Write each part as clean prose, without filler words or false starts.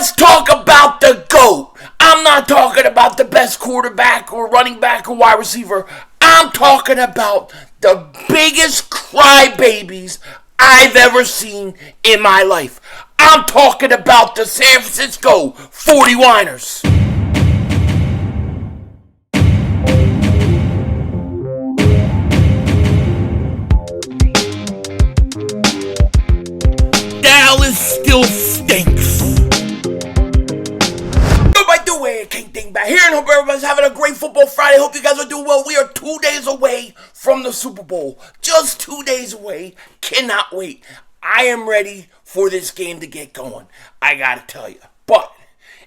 Let's talk about the GOAT. I'm not talking about the best quarterback or running back or wide receiver. I'm talking about the biggest crybabies I've ever seen in my life. I'm talking about the San Francisco 49ers. Dallas still stinks. King Dingbat here, and hope everybody's having a great football Friday. Hope you guys are doing well. We are 2 days away from the Super Bowl. Just 2 days away. Cannot wait. I am ready for this game to get going. I gotta tell you. But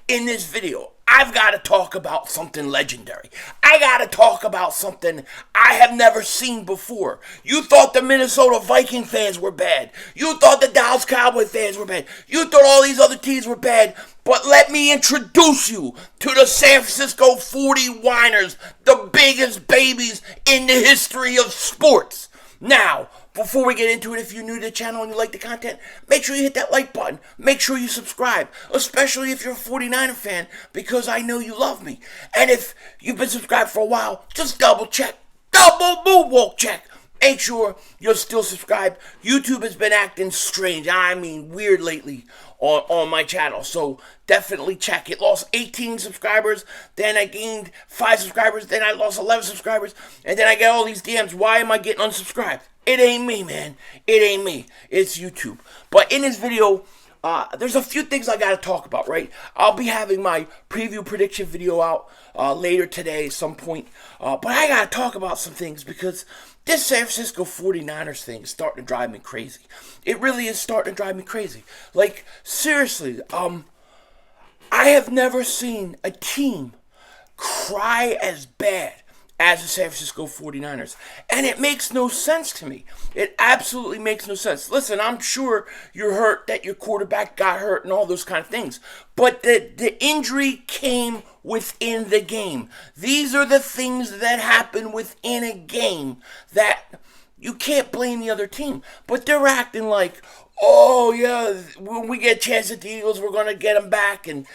in this video, I've got to talk about something legendary. I got to talk about something I have never seen before. You thought the Minnesota Viking fans were bad. You thought the Dallas Cowboy fans were bad. You thought all these other teams were bad. But let me introduce you to the San Francisco 49ers, the biggest babies in the history of sports. Now, before we get into it, if you're new to the channel and you like the content, make sure you hit that like button. Make sure you subscribe, especially if you're a 49er fan, because I know you love me. And if you've been subscribed for a while, just double check. Double moonwalk check. Make sure you're still subscribed. YouTube has been acting strange, I mean weird lately on my channel. So definitely check. It lost 18 subscribers, then I gained 5 subscribers, then I lost 11 subscribers, and then I get all these DMs. Why am I getting unsubscribed? It ain't me, man. It ain't me. It's YouTube. But in this video, there's a few things I got to talk about, right? I'll be having my preview prediction video out later today at some point. But I got to talk about some things because this San Francisco 49ers thing is starting to drive me crazy. It really is starting to drive me crazy. Like, seriously, I have never seen a team cry as bad as the San Francisco 49ers. And it makes no sense to me. It absolutely makes no sense. Listen, I'm sure you're hurt that your quarterback got hurt and all those kind of things. But the injury came within the game. These are the things that happen within a game that you can't blame the other team. But they're acting like, oh, yeah, when we get a chance at the Eagles, we're going to get them back, and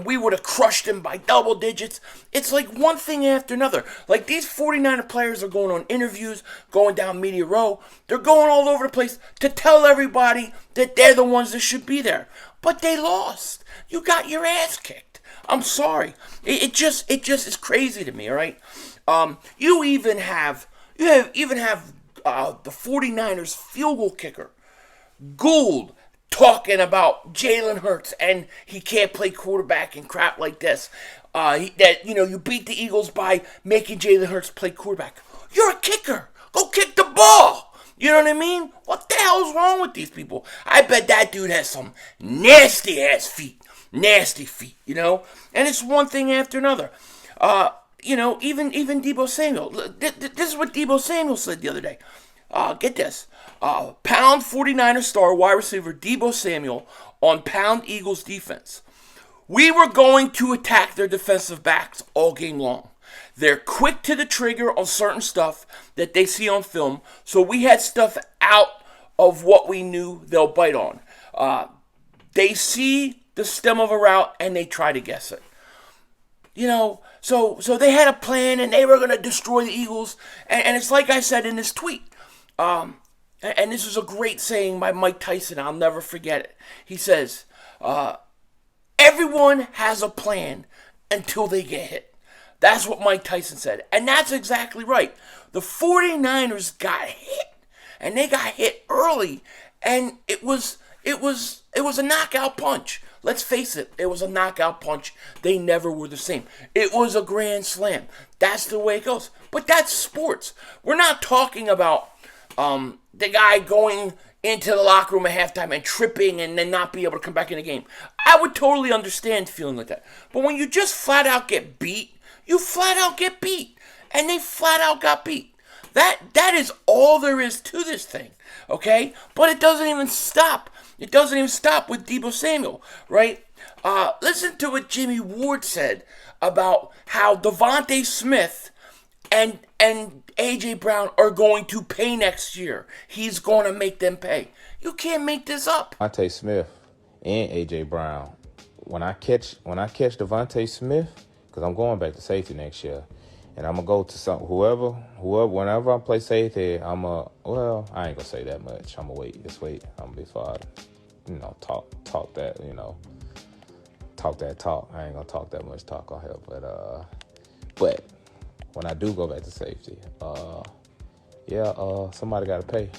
we would have crushed them by double digits. It's like one thing after another. Like, these 49er players are going on interviews, going down Media Row. They're going all over the place to tell everybody that they're the ones that should be there. But they lost. You got your ass kicked. I'm sorry. It just is crazy to me, all right? You even have the 49ers field goal kicker, Gould, talking about Jalen Hurts and he can't play quarterback and crap like this. You beat the Eagles by making Jalen Hurts play quarterback. You're a kicker. Go kick the ball. You know what I mean? What the hell's wrong with these people? I bet that dude has some nasty ass feet. Nasty feet, you know? And it's one thing after another. Even Deebo Samuel. This is what Deebo Samuel said the other day. Get this. Pound 49er star wide receiver Deebo Samuel on Pound Eagles defense. We were going to attack their defensive backs all game long. They're quick to the trigger on certain stuff that they see on film, so we had stuff out of what we knew they'll bite on. They see the stem of a route and they try to guess it. You know, so they had a plan and they were going to destroy the Eagles. And it's like I said in this tweet. And this is a great saying by Mike Tyson. I'll never forget it. He says, everyone has a plan until they get hit. That's what Mike Tyson said. And that's exactly right. The 49ers got hit. And they got hit early. And it was a knockout punch. Let's face it, it was a knockout punch. They never were the same. It was a grand slam. That's the way it goes. But that's sports. We're not talking about the guy going into the locker room at halftime and tripping and then not be able to come back in the game. I would totally understand feeling like that. But when you just flat out get beat, you flat out get beat. And they flat out got beat. That is all there is to this thing. Okay? But it doesn't even stop. It doesn't even stop with Deebo Samuel, right? Listen to what Jimmy Ward said about how DeVonta Smith and A.J. Brown are going to pay next year. He's going to make them pay. You can't make this up. DeVonta Smith and A.J. Brown when I catch DeVonta Smith, because I'm going back to safety next year, and I'm gonna go to whoever whenever I play safety, I ain't gonna say that much. I'm gonna wait. Just wait. I'm gonna be fine. Talk that. Talk that talk. I ain't gonna talk that much talk on here, but when I do go back to safety, somebody gotta pay.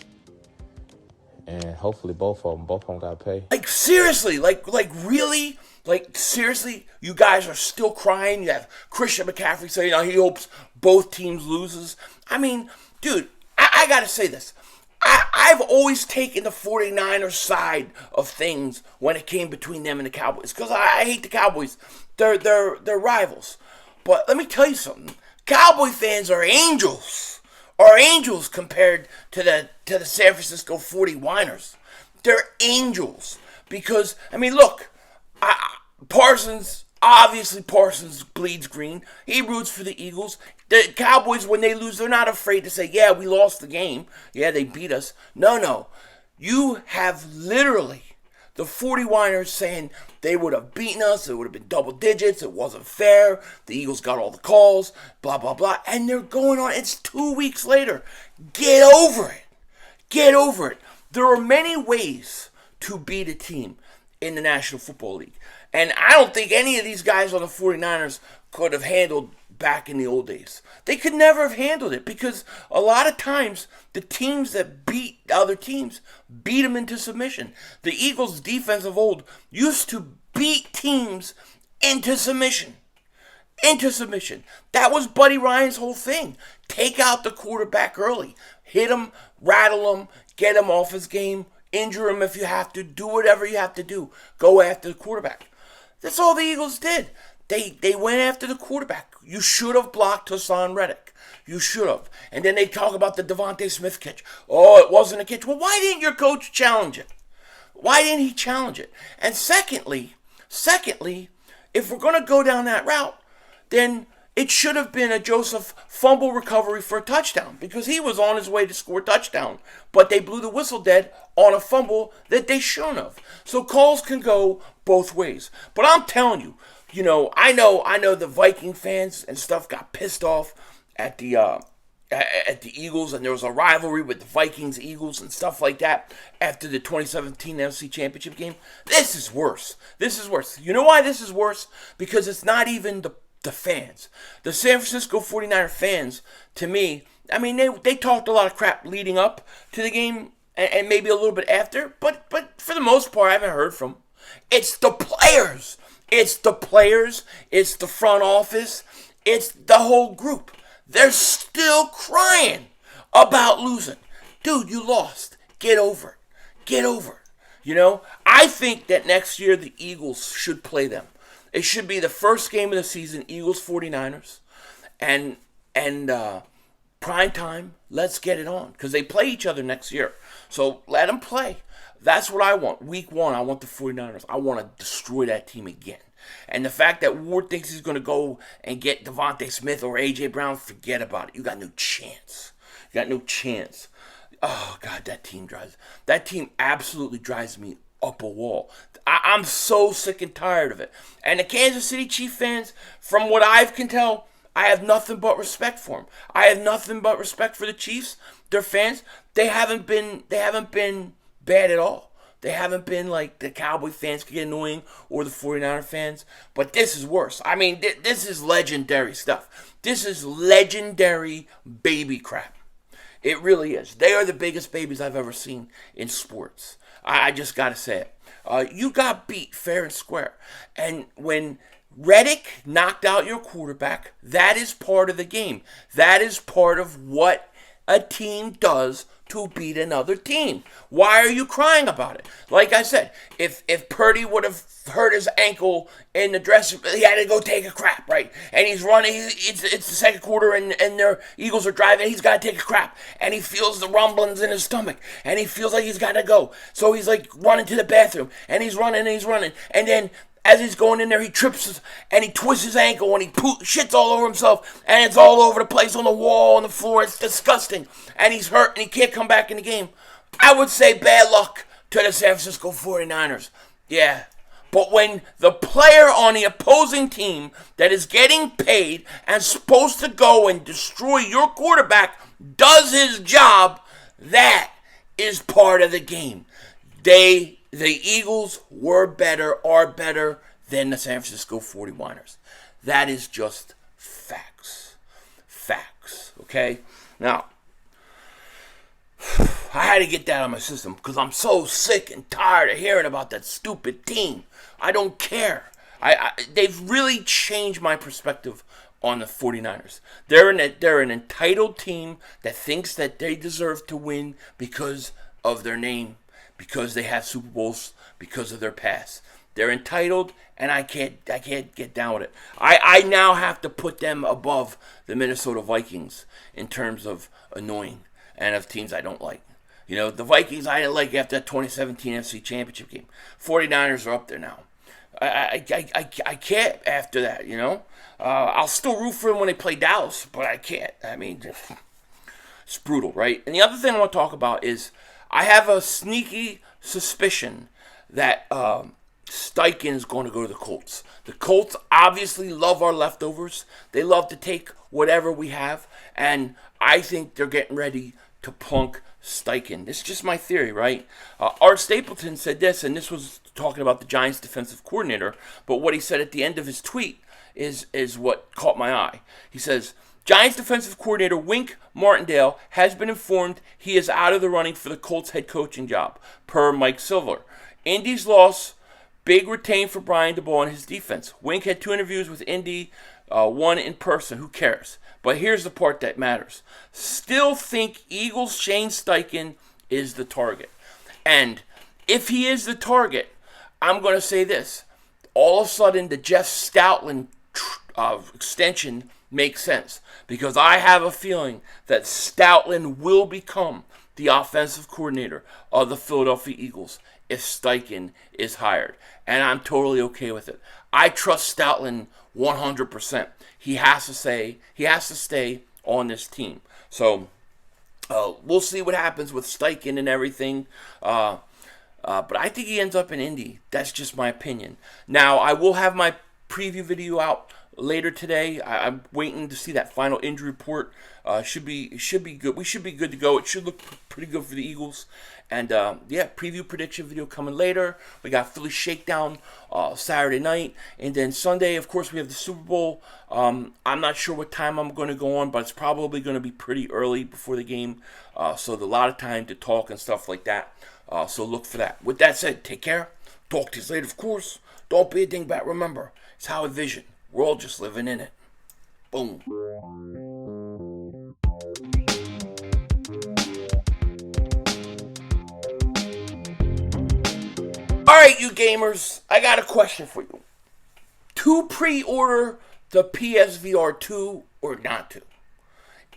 And hopefully both of them got to pay. Like, seriously, really? Like, seriously, you guys are still crying? You have Christian McCaffrey saying, he hopes both teams loses. I mean, dude, I got to say this. I've always taken the 49ers side of things when it came between them and the Cowboys. Because I hate the Cowboys. They're rivals. But let me tell you something. Cowboy fans are angels. Are angels compared to the San Francisco 40 Whiners. They're angels because, I mean, look, Parsons bleeds green. He roots for the Eagles. The Cowboys, when they lose, they're not afraid to say, yeah, we lost the game. Yeah, they beat us. No. You have literally the 40 Whiners saying they would have beaten us. It would have been double digits. It wasn't fair. The Eagles got all the calls, blah, blah, blah. And they're going on. It's 2 weeks later. Get over it. Get over it. There are many ways to beat a team in the National Football League. And I don't think any of these guys on the 49ers could have handled back in the old days. They could never have handled it because a lot of times the teams that beat other teams beat them into submission. The Eagles' defense of old used to beat teams into submission. That was Buddy Ryan's whole thing. Take out the quarterback early. Hit him, rattle him, get him off his game, injure him if you have to, do whatever you have to do. Go after the quarterback. That's all the Eagles did. They went after the quarterback. You should have blocked Haason Reddick. You should have. And then they talk about the DeVonta Smith catch. Oh, it wasn't a catch. Well, why didn't your coach challenge it? Why didn't he challenge it? And secondly, if we're going to go down that route, then it should have been a Joseph fumble recovery for a touchdown because he was on his way to score a touchdown. But they blew the whistle dead on a fumble that they shouldn't have. So calls can go both ways. But I'm telling you, I know the Viking fans and stuff got pissed off at the Eagles, and there was a rivalry with the Vikings, Eagles, and stuff like that after the 2017 NFC Championship game. This is worse. You know why this is worse? Because it's not even the fans. The San Francisco 49er fans, to me, I mean, they talked a lot of crap leading up to the game and maybe a little bit after, but for the most part, I haven't heard from them. It's the players. It's the front office, it's the whole group. They're still crying about losing. Dude, you lost. Get over it. I think that next year the Eagles should play them. It should be the first game of the season, Eagles 49ers, and prime time, let's get it on. Because they play each other next year. So let them play. That's what I want. Week 1, I want the 49ers. I want to destroy that team again. And the fact that Ward thinks he's going to go and get DeVonta Smith or A.J. Brown, forget about it. You got no chance. Oh, God, that team absolutely drives me up a wall. I'm so sick and tired of it. And the Kansas City Chiefs fans, from what I can tell, I have nothing but respect for them. I have nothing but respect for the Chiefs. Their fans, they haven't been bad at all. They haven't been like the Cowboy fans can get annoying or the 49er fans. But this is worse. I mean, this is legendary stuff. This is legendary baby crap. It really is. They are the biggest babies I've ever seen in sports. I just got to say it. You got beat fair and square. And when Reddick knocked out your quarterback, that is part of the game. That is part of what a team does to beat another team. Why are you crying about it? Like I said, if Purdy would have hurt his ankle in the dressing room, he had to go take a crap, right? And he's running, it's the second quarter and their Eagles are driving, he's got to take a crap. And he feels the rumblings in his stomach. And he feels like he's got to go. So he's like running to the bathroom. And he's running. And then as he's going in there, he trips and he twists his ankle and he shits all over himself. And it's all over the place on the wall, on the floor. It's disgusting. And he's hurt and he can't come back in the game. I would say bad luck to the San Francisco 49ers. Yeah, But when the player on the opposing team that is getting paid and supposed to go and destroy your quarterback does his job, that is part of the game. The Eagles are better than the San Francisco 49ers. That is just facts. Facts, okay? Now, I had to get that out of my system because I'm so sick and tired of hearing about that stupid team. I don't care. They've really changed my perspective on the 49ers. They're an entitled team that thinks that they deserve to win because of their name, because they have Super Bowls, because of their past. They're entitled, and I can't get down with it. I now have to put them above the Minnesota Vikings in terms of annoying and of teams I don't like. You know, the Vikings I didn't like after that 2017 NFC Championship game. 49ers are up there now. I can't after that, you know. I'll still root for them when they play Dallas, but I can't. I mean, it's brutal, right? And the other thing I want to talk about is I have a sneaky suspicion that Steichen is going to go to the Colts. The Colts obviously love our leftovers. They love to take whatever we have, and I think they're getting ready to plunk Steichen. This is just my theory, right? Art Stapleton said this, and this was talking about the Giants defensive coordinator, but what he said at the end of his tweet is what caught my eye. He says, Giants defensive coordinator Wink Martindale has been informed he is out of the running for the Colts head coaching job, per Mike Silver. Indy's loss, big retain for Brian DeBoer and his defense. Wink had 2 interviews with Indy, one in person. Who cares? But here's the part that matters. Still think Eagles Shane Steichen is the target. And if he is the target, I'm going to say this. All of a sudden, the Jeff Stoutland extension makes sense. Because I have a feeling that Stoutland will become the offensive coordinator of the Philadelphia Eagles if Steichen is hired. And I'm totally okay with it. I trust Stoutland 100%. He has to stay on this team. So we'll see what happens with Steichen and everything. But I think he ends up in Indy. That's just my opinion. Now, I will have my preview video out later today. I'm waiting to see that final injury report. Should be good. We should be good to go. It should look pretty good for the Eagles. And preview prediction video coming later. We got Philly Shakedown Saturday night, and then Sunday, of course, we have the Super Bowl. I'm not sure what time I'm going to go on, but it's probably going to be pretty early before the game, so there's a lot of time to talk and stuff like that. So look for that. With that said, take care. Talk to you later, of course. Don't be a dingbat. Remember, it's how I vision. We're all just living in it. Boom. Alright, you gamers, I got a question for you. To pre-order the PSVR 2 or not to?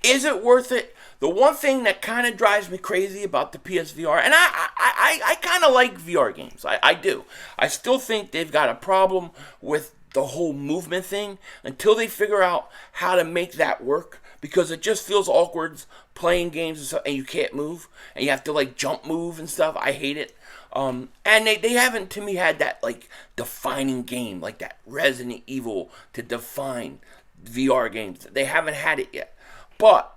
Is it worth it? The one thing that kind of drives me crazy about the PSVR, and I kind of like VR games. I do. I still think they've got a problem with the whole movement thing until they figure out how to make that work, because it just feels awkward playing games and stuff and you can't move and you have to like jump move and stuff. I hate it. And they haven't to me had that like defining game, like that Resident Evil to define VR games. They haven't had it yet. But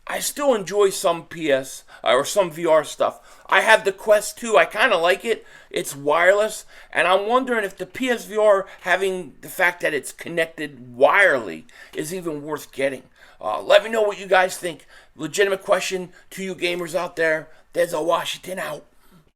I still enjoy some PS or some VR stuff. I have the Quest 2. I kind of like it. It's wireless. And I'm wondering if the PSVR, having the fact that it's connected wirely, is even worth getting. Let me know what you guys think. Legitimate question to you gamers out there. There's a Washington out.